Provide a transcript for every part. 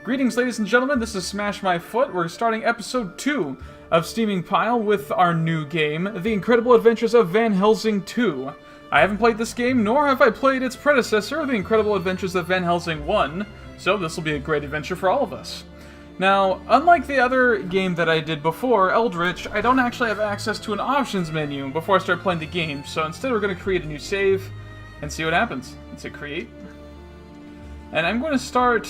Greetings, ladies and gentlemen, this is Smash My Foot. We're starting episode 2 of Steaming Pile with our new game, The Incredible Adventures of Van Helsing 2. I haven't played this game, nor have I played its predecessor, The Incredible Adventures of Van Helsing 1, so this will be a great adventure for all of us. Now, unlike the other game that I did before, Eldritch, I don't actually have access to an options menu before I start playing the game, so instead we're going to create a new save and see what happens. Let's hit create. And I'm going to start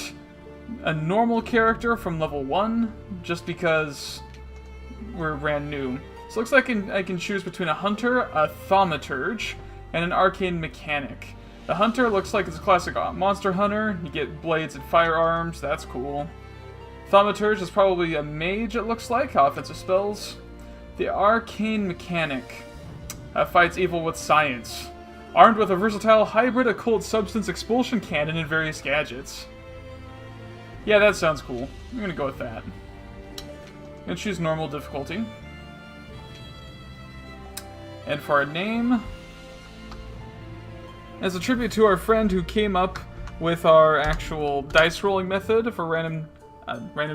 a normal character from level 1, just because we're brand new. So it looks like I can choose between a hunter, a thaumaturge, and an arcane mechanic. The hunter looks like it's a classic monster hunter. You get blades and firearms, that's cool. Thaumaturge is probably a mage, it looks like, offensive spells. The arcane mechanic fights evil with science. Armed with a versatile hybrid occult substance expulsion cannon and various gadgets. Yeah, that sounds cool. I'm gonna go with that. I'm gonna choose normal difficulty. And for our name, as a tribute to our friend who came up with our actual dice rolling method for random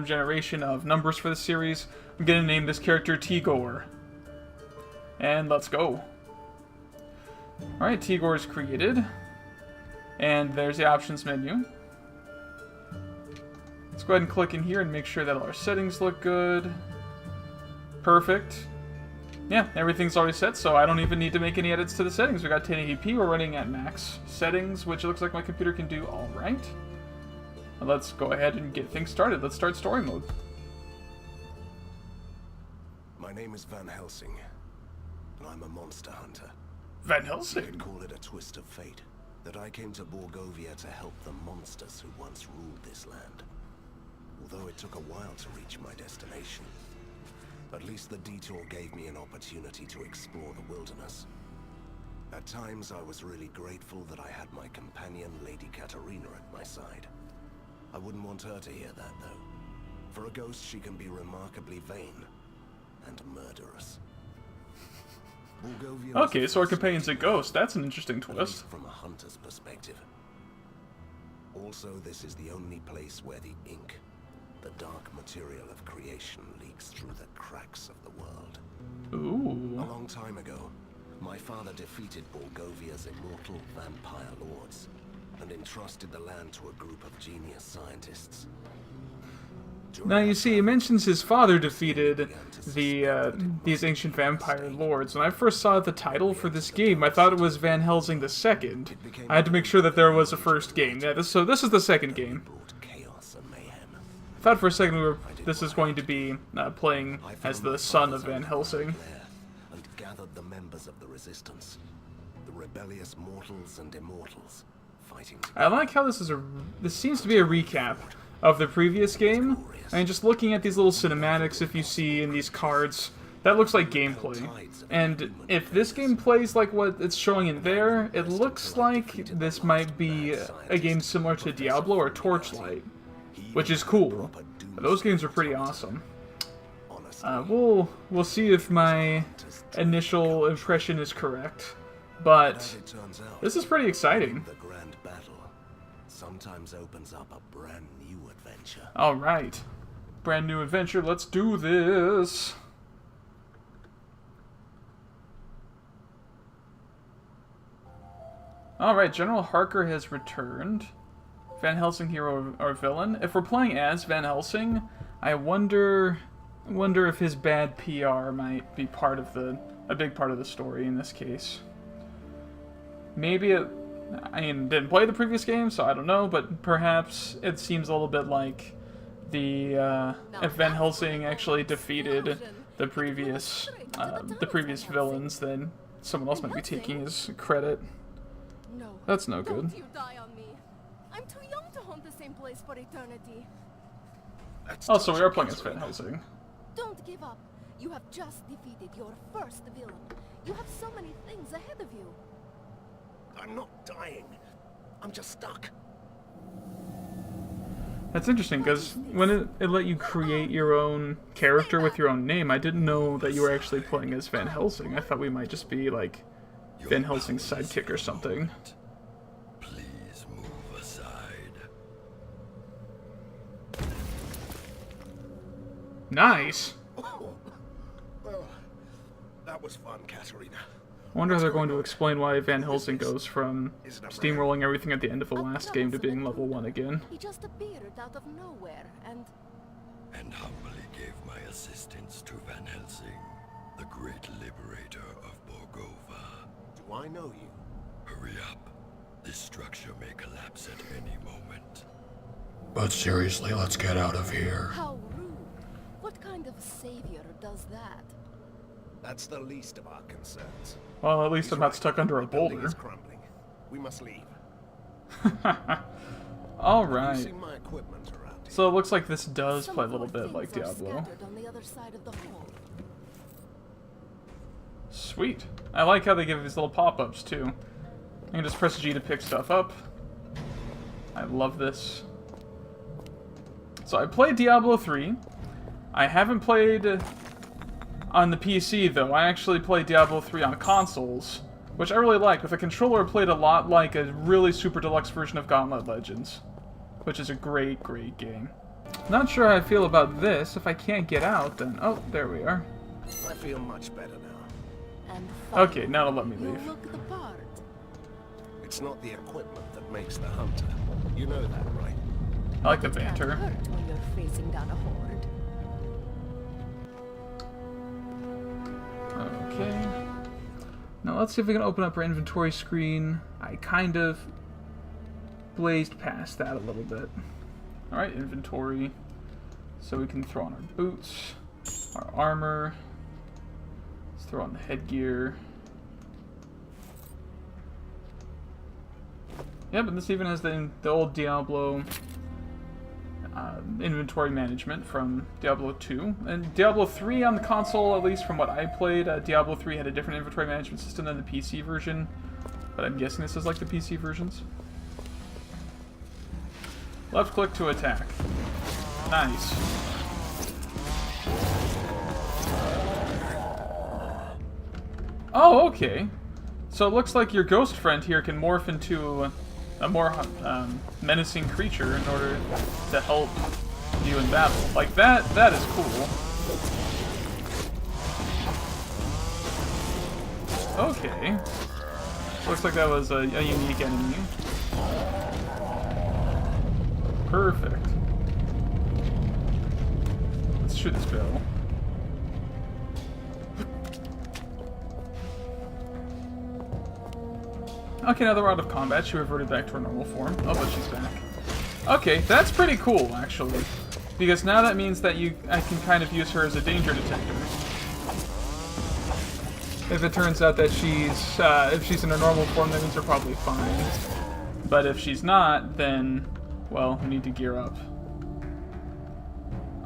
generation of numbers for the series, I'm gonna name this character Tgor. And let's go. Alright, Tgor is created. And there's the options menu. Let's go ahead and click in here and make sure that all our settings look good. Perfect. Yeah, everything's already set, so I don't even need to make any edits to the settings. We got 1080p, we're running at max settings, which it looks like my computer can do all right. Let's go ahead and get things started. Let's start story mode. My name is Van Helsing, and I'm a monster hunter. Van Helsing? You could call it a twist of fate, that I came to Borgovia to help the monsters who once ruled this land. Although it took a while to reach my destination, at least the detour gave me an opportunity to explore the wilderness. At times, I was really grateful that I had my companion, Lady Katerina, at my side. I wouldn't want her to hear that, though. For a ghost, she can be remarkably vain and murderous. Okay, so our companion's a ghost. That's an interesting twist. From a hunter's perspective. Also, this is the only place where the ink, the dark material of creation, leaks through the cracks of the world. Ooh. A long time ago, my father defeated Borgovia's immortal vampire lords and entrusted the land to a group of genius scientists. Now you see, he mentions his father defeated these ancient vampire lords. When I first saw the title for this game, I thought it was Van Helsing II. I had to make sure that there was a first game. Yeah, so this is the second game. I thought for a second this is going to be playing as the son of Van Helsing. And gathered the members of the resistance, the rebellious mortals and immortals, fighting together. I like how this seems to be a recap of the previous game. I mean, just looking at these little cinematics, if you see in these cards, that looks like gameplay. And if this game plays like what it's showing in there, it looks like this might be a game similar to Diablo or Torchlight, which is cool. Those games are pretty awesome. We'll see if my initial impression is correct, but this is pretty exciting. The grand battle sometimes opens up a brand new adventure. All right, brand new adventure. Let's do this. All right, General Harker has returned. Van Helsing, hero or villain? If we're playing as Van Helsing, I wonder if his bad PR might be a big part of the story in this case. Maybe I didn't play the previous game, so I don't know, but perhaps it seems a little bit like if Van Helsing actually defeated the previous villains, then someone else might be taking his credit. That's no good. I'm too young to haunt the same place for eternity. Oh, so we are playing as Van Helsing. Don't give up. You have just defeated your first villain. You have so many things ahead of you. I'm not dying. I'm just stuck. That's interesting, because when it let you create your own character with your own name, I didn't know that you were actually playing as Van Helsing. I thought we might just be, like, Van Helsing's sidekick or something. Please move aside. Nice! Well, that was fun, Katerina. I wonder how they're going to explain why Van Helsing goes from steamrolling everything at the end of the last game to being level 1 again. He just appeared out of nowhere and Humbly gave my assistance to Van Helsing, the great liberator of Borgova. Do I know you? Hurry up. This structure may collapse at any moment. But seriously, let's get out of here. how rude. What kind of savior does that? That's the least of our concerns. Well, at least I'm not stuck under a The building boulder. is crumbling. We must leave. Have you Alright. seen my equipment around here? So it looks like this does Some play a of little our bit like things are Diablo. scattered on the other side of the hall. Sweet. I like how they give these little pop-ups, too. I can just press G to pick stuff up. I love this. So I played Diablo 3. I haven't played on the PC, though. I actually played Diablo 3 on consoles, which I really like. With a controller, it played a lot like a really super deluxe version of Gauntlet Legends, which is a great, great game. Not sure how I feel about this. If I can't get out, then... Oh, there we are. I feel much better now. And Okay, now it'll let me you leave. look the part. It's not the equipment that makes the hunter. You know that, right? I like the It can't banter. hurt when you're facing down a horde. Okay. Now let's see if we can open up our inventory screen. I kind of blazed past that a little bit. Alright, inventory. So we can throw on our boots, our armor. Let's throw on the headgear. Yep, and this even has the old Diablo inventory management from Diablo 2. And Diablo 3 on the console, at least from what I played, Diablo 3 had a different inventory management system than the PC version. But I'm guessing this is like the PC versions. Left click to attack. Nice. Oh, okay. So it looks like your ghost friend here can morph into a more menacing creature in order to help you in battle. Like, that is cool. Okay. Looks like that was a unique enemy. Perfect. Let's shoot this bell. Okay, now that we're out of combat, she reverted back to her normal form. Oh, but she's back. Okay, that's pretty cool, actually. Because now that means that I can kind of use her as a danger detector. If it turns out that if she's in her normal form, that means we're probably fine. But if she's not, then, well, we need to gear up.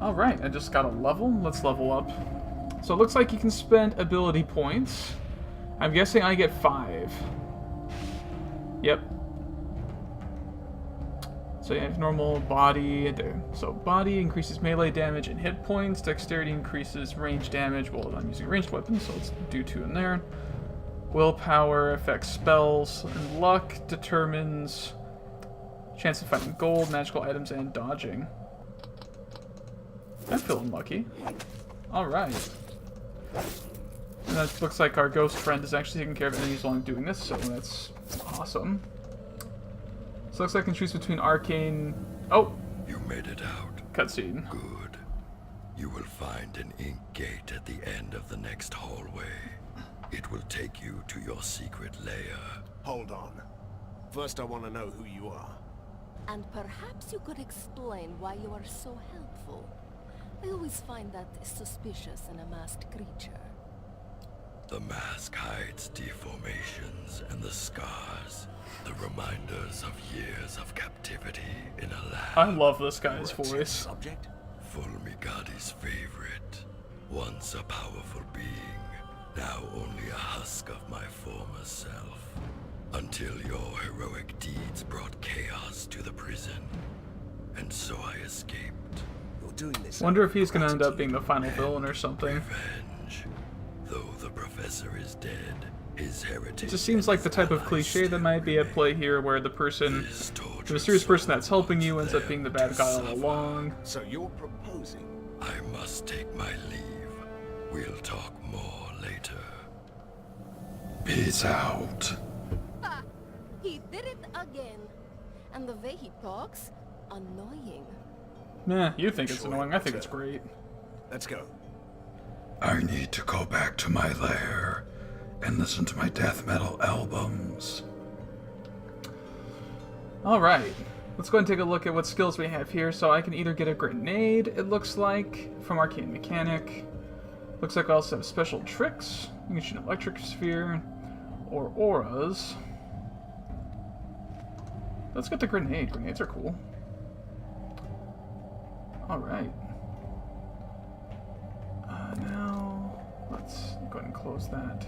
Alright, I just got a level. Let's level up. So it looks like you can spend ability points. I'm guessing I get 5. Yep. So you have normal body. So body increases melee damage and hit points. Dexterity increases range damage. Well, I'm using a ranged weapon, so let's do 2 in there. Willpower affects spells. And luck determines chance of finding gold, magical items, and dodging. I'm feeling lucky. Alright. And that looks like our ghost friend is actually taking care of enemies while I'm doing this, so that's awesome. So it looks like I can choose between arcane... Oh! You made it out. Cutscene. Good. You will find an ink gate at the end of the next hallway. It will take you to your secret lair. Hold on. First, I want to know who you are. And perhaps you could explain why you are so helpful. I always find that suspicious in a masked creature. The mask hides deformations and the scars, the reminders of years of captivity in a lab. I love this guy's Your voice. subject? Fulmigadi's favorite. Once a powerful being, now only a husk of my former self. Until your heroic deeds brought chaos to the prison. and so I escaped. You're doing this. Wonder if he's gonna end up being the final villain or something. Revenge. Though the professor is dead, his heritage. It just seems like the type of cliche that might be at play here, where the person, the mysterious person that's helping you, ends up being the bad guy all along. So you're proposing? I must take my leave. We'll talk more later. Peace out. Ha! He did it again. And the way he talks, annoying. Nah, you think it's Sure, annoying. I think it's sure. great. Let's go. I need to go back to my lair and listen to my death metal albums. Alright, let's go ahead and take a look at what skills we have here. So I can either get a grenade, it looks like, from Arcane Mechanic. Looks like I also have special tricks. You can shoot an electric sphere, or auras. Let's get the grenade. Grenades are cool. Alright. Now, let's go ahead and close that.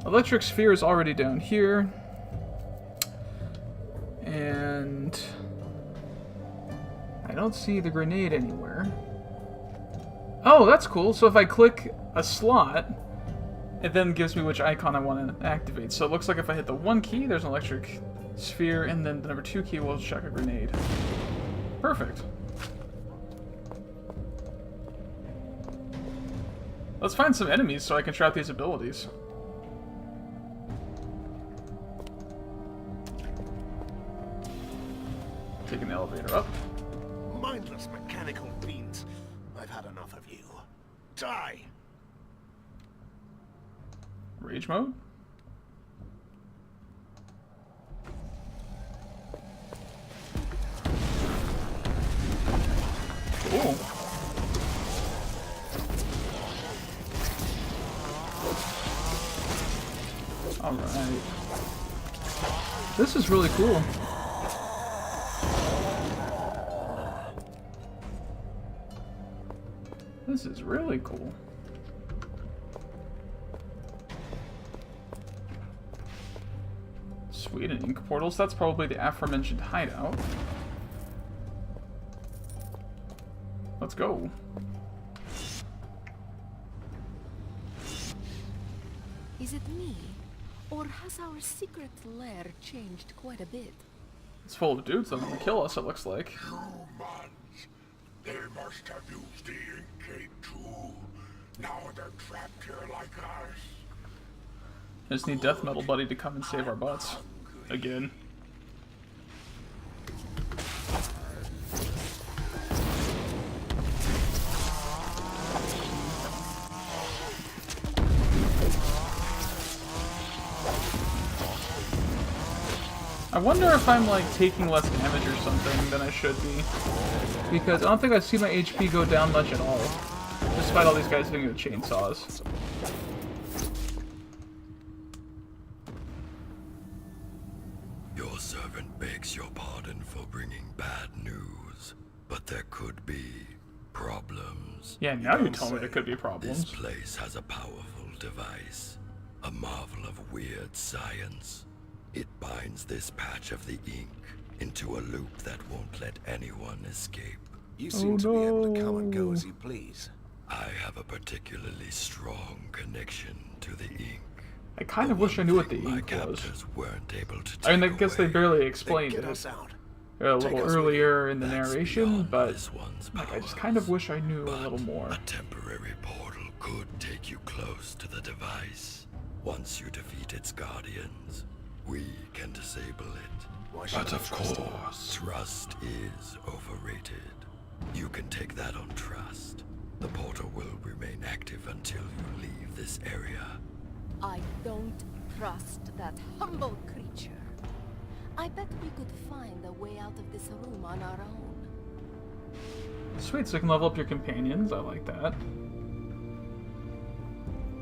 Electric sphere is already down here. And I don't see the grenade anywhere. Oh, that's cool. So if I click a slot, it then gives me which icon I want to activate. So it looks like if I hit the 1 key, there's an electric sphere, and then the number 2 key will check a grenade. Perfect. Let's find some enemies so I can try out these abilities. Take an elevator up. Mindless mechanical beings. I've had enough of you. Die! Rage mode. Cool. Alright. This is really cool. This is really cool. Sweet, and ink portals. That's probably the aforementioned hideout. Let's go. Is it me? Or has our secret lair changed quite a bit? It's full of dudes that want to kill us, it looks like. Humans. They must have used the Inkgate too. Now they're trapped here like us. I just need Death Metal Buddy to come and save our butts. Again. I wonder if I'm like taking less damage or something than I should be. Because I don't think I see my HP go down much at all. Despite all these guys hitting with chainsaws. Your servant begs your pardon for bringing bad news, but there could be problems. Yeah, now you tell me there could be problems. This place has a powerful device, a marvel of weird science. It binds this patch of the ink into a loop that won't let anyone escape. You seem to be able to come and go as you please. I have a particularly strong connection to the ink. I kind of wish I knew what the My ink was. captors weren't able to take I mean, I guess they away. barely explained Get it us out. a little earlier in the That's narration, beyond but this one's like, I just powers. kind of wish I knew a But little more. a temporary portal could take you close to the device. Once you defeat its guardians, we can disable it. Why should But I of trust you? course. Trust is overrated. You can take that on trust. The portal will remain active until you leave this area. I don't trust that humble creature. I bet we could find a way out of this room on our own. Sweet, so you can level up your companions. I like that.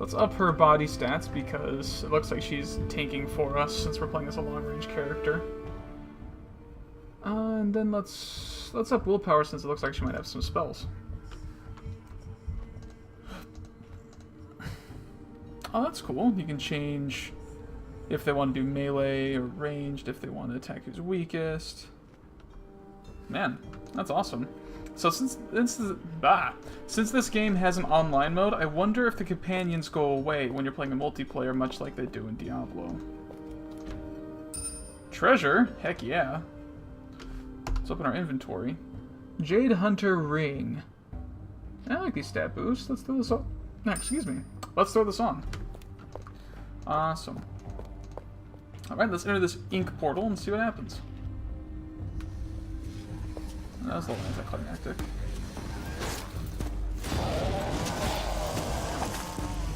Let's up her body stats because it looks like she's tanking for us since we're playing as a long-range character. And then let's up willpower since it looks like she might have some spells. Oh, that's cool. You can change if they want to do melee or ranged, if they want to attack who's weakest. Man, that's awesome. So since this game has an online mode, I wonder if the companions go away when you're playing a multiplayer, much like they do in Diablo. Treasure? Heck yeah. Let's open our inventory. Jade Hunter Ring. I like these stat boosts. Let's throw this on. No, excuse me. Let's throw this on. Awesome. Alright, let's enter this ink portal and see what happens. That was a little anticlimactic.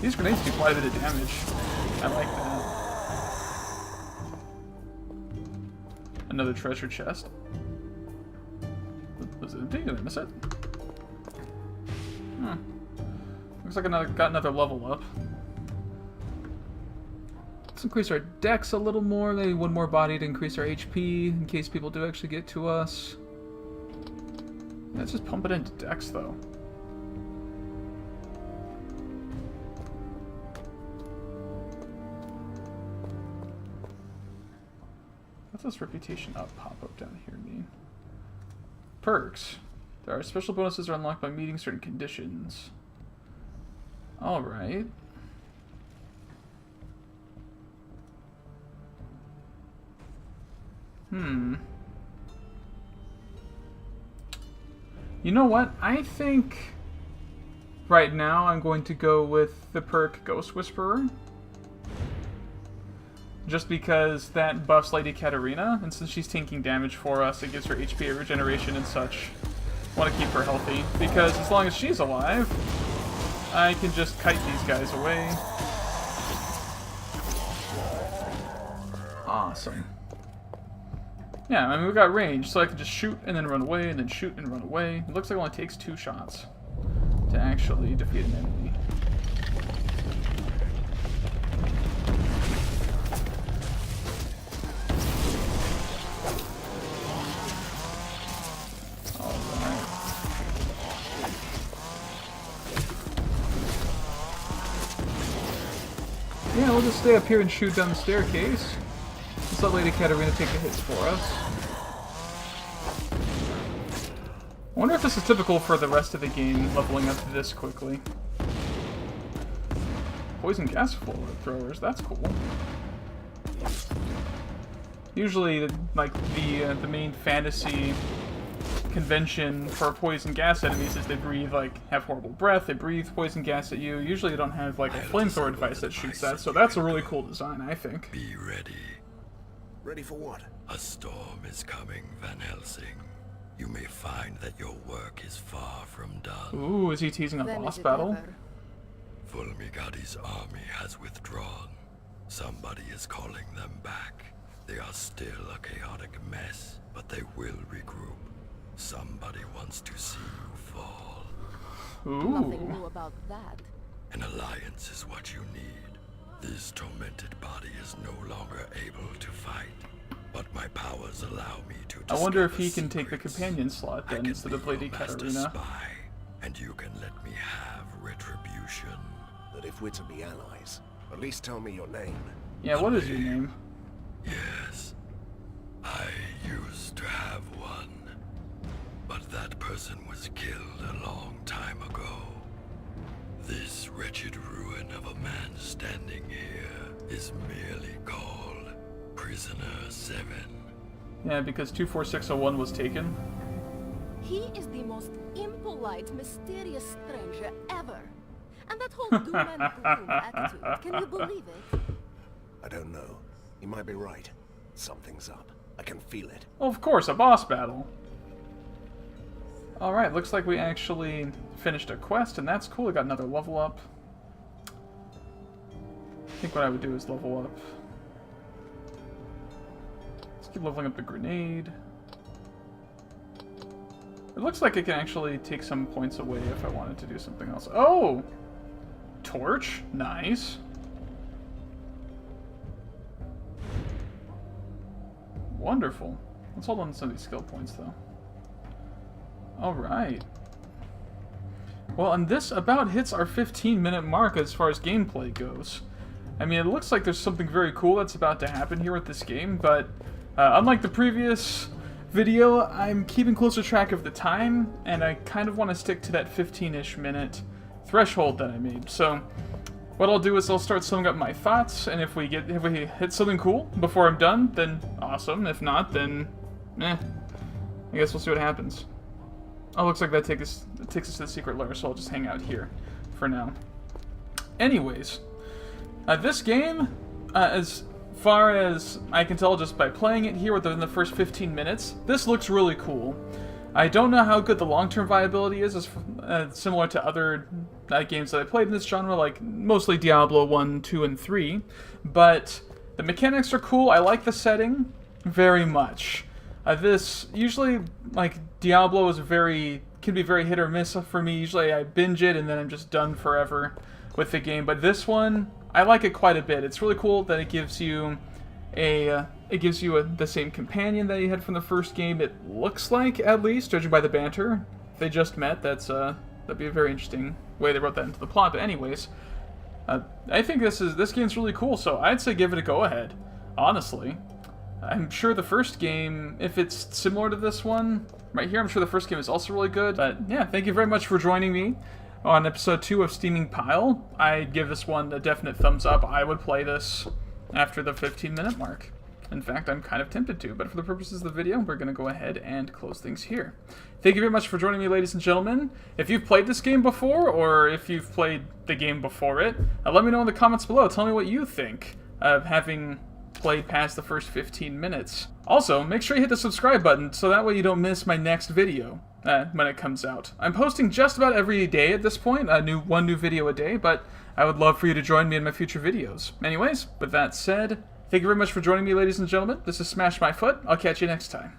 These grenades do quite a bit of damage. I like that. Another treasure chest. Was it empty? Did I miss it? Looks like got another level up. Let's increase our dex a little more. Maybe one more body to increase our HP in case people do actually get to us. Let's just pump it into dex though. What's this reputation up pop-up down here mean? Perks. There are special bonuses are unlocked by meeting certain conditions. Alright. You know what? I think right now I'm going to go with the perk Ghost Whisperer. Just because that buffs Lady Katerina, and since she's taking damage for us, it gives her HP regeneration and such. I want to keep her healthy, because as long as she's alive, I can just kite these guys away. Awesome. Yeah, I mean, we got range, so I can just shoot and then run away, and then shoot and run away. It looks like it only takes 2 shots to actually defeat an enemy. Yeah, we'll just stay up here and shoot down the staircase. Let's let Lady Katerina take the hits for us. I wonder if this is typical for the rest of the game, leveling up this quickly. Poison gas throwers, that's cool. Usually, like, the main fantasy convention for poison gas enemies is they breathe, like, have horrible breath, they breathe poison gas at you. Usually they don't have, like, a flamethrower device that shoots that, so that's a really cool design, I think. Be ready. Ready for what? A storm is coming, Van Helsing. You may find that your work is far from done. Ooh, is he teasing a Then boss is it battle? ever? Fulmigadi's army has withdrawn. Somebody is calling them back. They are still a chaotic mess, but they will regroup. Somebody wants to see you fall. Nothing Ooh. new about that. An alliance is what you need. This tormented body is no longer able to fight, but my powers allow me to I wonder if he discover can take the secrets. companion slot I then can instead be of Lady your master Katerina. spy, and you can let me have retribution. But if we're to be allies, at least tell me your name. Yeah, what is your name? Yes, I used to have one, but that person was killed a long time ago. This wretched ruin of a man standing here is merely called Prisoner 7. Yeah, because 24601 was taken. He is the most impolite, mysterious stranger ever. And that whole doom and gloom attitude, can you believe it? I don't know. You might be right. Something's up. I can feel it. Well, of course, a boss battle. Alright, looks like we actually finished a quest, and that's cool. We got another level up. I think what I would do is level up. Let's keep leveling up the grenade. It looks like it can actually take some points away if I wanted to do something else. Oh! Torch? Nice. Wonderful. Let's hold on to some of these skill points, though. Alright. Well, and this about hits our 15-minute mark as far as gameplay goes. I mean, it looks like there's something very cool that's about to happen here with this game, but unlike the previous video, I'm keeping closer track of the time, and I kind of want to stick to that 15-ish minute threshold that I made. So what I'll do is I'll start summing up my thoughts, and if we hit something cool before I'm done, then awesome. If not, then I guess we'll see what happens. Oh, looks like that takes us to the secret lair, so I'll just hang out here for now. Anyways, this game, as far as I can tell just by playing it here within the first 15 minutes, this looks really cool. I don't know how good the long-term viability is, as similar to other games that I played in this genre, like mostly Diablo 1, 2, and 3, but the mechanics are cool. I like the setting very much. This, usually, like, Diablo can be very hit or miss for me. Usually I binge it and then I'm just done forever with the game, but this one, I like it quite a bit. It's really cool that it gives you the same companion that you had from the first game. It looks like, at least, judging by the banter. If they just met, that'd be a very interesting way they wrote that into the plot. But anyways, I think this game's really cool, so I'd say give it a go-ahead, honestly. I'm sure the first game, if it's similar to this one right here, I'm sure the first game is also really good. But yeah, thank you very much for joining me on episode 2 of Steaming Pile. I'd give this one a definite thumbs up. I would play this after the 15-minute mark. In fact, I'm kind of tempted to, but for the purposes of the video, we're going to go ahead and close things here. Thank you very much for joining me, ladies and gentlemen. If you've played this game before, or if you've played the game before it, let me know in the comments below. Tell me what you think of having played past the first 15 minutes. Also, make sure you hit the subscribe button so that way you don't miss my next video when it comes out. I'm posting just about every day at this point, one new video a day, but I would love for you to join me in my future videos. Anyways, with that said, thank you very much for joining me, ladies and gentlemen. This is Smash My Foot. I'll catch you next time.